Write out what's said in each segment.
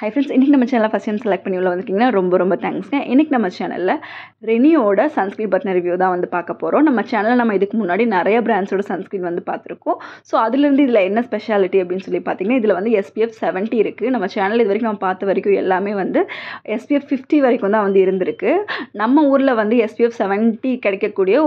Hi friends, இன்றைக்கி நம்ம சேனலில் ஃபஸ்ட் டைம் செலக்ட் பண்ணி உள்ள வந்துட்டிங்கன்னா ரொம்ப தேங்க்ஸ்ங்க. இன்றைக்கி நம்ம சேனலில் ரெனியோட சன்ஸ்க்ரீன் பற்றின ரிவ்யூ தான் வந்து பார்க்க போகிறோம். நம்ம சேனலில் நம்ம இதுக்கு முன்னாடி நிறைய பிராண்ட்ஸோட சன்ஸ்க்ரீன் வந்து பார்த்துருக்கோம். ஸோ அதுலேருந்து இதில் என்ன ஸ்பெஷாலிட்டி அப்படின்னு சொல்லி பார்த்தீங்கன்னா, இதில் வந்து SPF 70 இருக்குது. நம்ம சேனல் இது வரைக்கும் நம்ம பார்த்த வரைக்கும் எல்லாமே வந்து SPF 50 வரைக்கும் தான் வந்து இருந்திருக்கு. நம்ம ஊரில் வந்து SPF 70 கிடைக்கக்கூடிய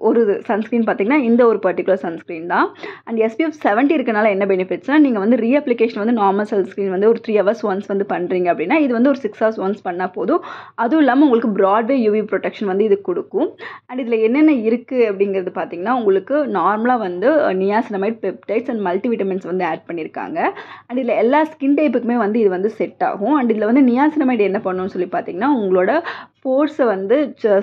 ஒரு சன்ஸ்க்ரீன் பார்த்திங்கன்னா இந்த ஒரு பர்டிகுலர் சன்ஸ்க்ரீன் தான். அண்ட் SPF 70 இருக்கனால என்ன பெனிஃபிட்ஸ்னால், நீங்கள் வந்து ரீஅப்ளிகேஷன் வந்து நார்மல் சன்ஸ்க்ரீன் வந்து ஒரு 3 hours ஒன்ஸ் வந்து பண்ணுறீங்க அப்படின்னா, இது வந்து ஒரு 6 hours ஒன்ஸ் பண்ணால் போதும். அதுவும் இல்லாமல் உங்களுக்கு ப்ராட்வே UV ப்ரொடெக்ஷன் வந்து இது கொடுக்கும். அண்ட் இதில் என்னென்ன இருக்குது அப்படிங்கிறது பார்த்தீங்கன்னா, உங்களுக்கு நார்மலாக வந்து நியாசினமைட், பெப்டைட்ஸ் அண்ட் மல்டிவிட்டமின்ஸ் வந்து ஆட் பண்ணியிருக்காங்க. அண்ட் இதில் எல்லா ஸ்கின் டைப்புக்குமே வந்து இது வந்து செட் ஆகும். அண்ட் இதில் வந்து நியாசினமைட் என்ன பண்ணணும்னு சொல்லி பார்த்தீங்கன்னா, உங்களோட போர்ஸை வந்து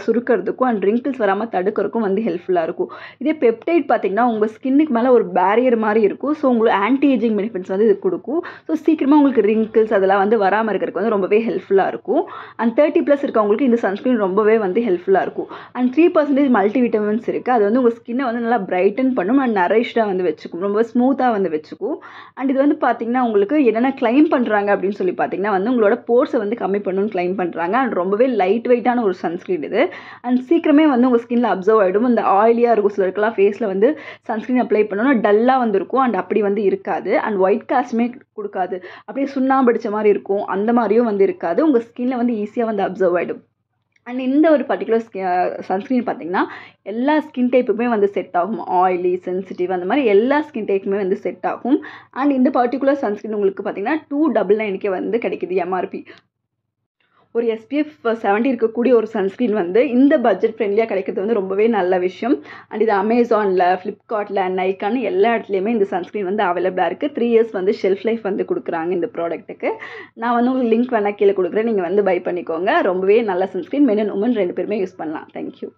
சுருக்கிறதுக்கும் அண்ட் ரிங்கிள்ஸ் வராமல் தடுக்கிறதுக்கும் வந்து ஹெல்ப்ஃபுல்லாக இருக்கும். இதே பெப்டைட் பார்த்திங்கன்னா உங்கள் ஸ்கின்னுக்கு மேலே ஒரு பேரியர் மாதிரி இருக்கும். ஸோ உங்களுக்கு ஆன்டி ஏஜிங் பெனிஃபிட்ஸ் வந்து இது கொடுக்கும். ஸோ சீக்கிரமாக உங்களுக்கு ரிங்கிள்ஸ் அதெல்லாம் வந்து வராமல் இருக்கிறதுக்கு வந்து ரொம்பவே ஹெல்ப்ஃபுல்லாக இருக்கும். அண்ட் 30+ இருக்கவங்களுக்கு இந்த சன்ஸ்க்ரீன் ரொம்பவே வந்து ஹெல்ப்ஃபுல்லாக இருக்கும். அண்ட் 3% மல்டிவிட்டமின்ஸ் இருக்குது. அது வந்து உங்கள் ஸ்கின்னை வந்து நல்லா பிரைட்டன் பண்ணும் அண்ட் நரிஷ்டாக வந்து வச்சுக்கும், ரொம்ப ஸ்மூத்தாக வந்து வச்சுக்கும். அண்ட் இது வந்து பார்த்திங்கன்னா உங்களுக்கு என்னென்ன கிளைம் பண்ணுறாங்க அப்படின்னு சொல்லி பார்த்தீங்கன்னா வந்து உங்களோட போர்ஸை வந்து கம்மி பண்ணணும்னு கிளைம் பண்ணுறாங்க. அண்ட் ரொம்பவே லைட் வெயிட்டான ஒரு சன்ஸ்க்ரீன் இது. அண்ட் சீக்கிரமே வந்து உங்கள் ஸ்கின்ல அப்சர்வ் ஆகிடும். இந்த ஆயிலியாக இருக்கும் சிலருக்குலாம் ஃபேஸில் வந்து சன்ஸ்க்ரீன் அப்ளை பண்ணணும் டல்லாக வந்து இருக்கும். அண்ட் அப்படி வந்து இருக்காது. அண்ட் ஒயிட் காஸ்ட்டுமே கொடுக்காது. அப்படியே சுண்ணாம்பு அடித்த மாதிரி இருக்கும், அந்த மாதிரியும் வந்து இருக்காது. உங்கள் ஸ்கின்ல வந்து ஈஸியாக வந்து அப்சர்வ் ஆகிடும். அண்ட் இந்த ஒரு பர்டிகுலர் சன்ஸ்க்ரீன் பார்த்திங்கன்னா எல்லா ஸ்கின் டைப்புக்குமே வந்து செட் ஆகும். ஆயிலி, சென்சிட்டிவ் அந்த மாதிரி எல்லா ஸ்கின் டைப்புமே வந்து செட் ஆகும். அண்ட் இந்த பர்டிகுலர் சன்ஸ்க்ரீன் உங்களுக்கு பார்த்திங்கன்னா 299 வந்து கிடைக்குது MRP. ஒரு SPF 70 இருக்கக்கூடிய ஒரு சன்ஸ்க்ரீன் வந்து இந்த பட்ஜெட் ஃப்ரெண்ட்லியாக கிடைக்கிறது வந்து ரொம்பவே நல்ல விஷயம். அண்ட் இது அமேசானில், ஃப்ளிப்கார்ட்டில், நைக்கான் எல்லா இடத்துலையுமே இந்த சன்ஸ்க்ரீன் வந்து அவைலபிளாக இருக்குது. 3 years வந்து ஷெல்ஃப் லைஃப் வந்து கொடுக்குறாங்க இந்த ப்ராடக்ட்டுக்கு. நான் வந்து உங்களுக்கு லிங்க் வேணால் கீழே கொடுக்குறேன், நீங்கள் வந்து பை பண்ணிக்கோங்க. ரொம்பவே நல்ல சன்ஸ்க்ரீன். மென் அண்ட் உமன் 2 பேருமே யூஸ் பண்ணலாம். தேங்க்யூ.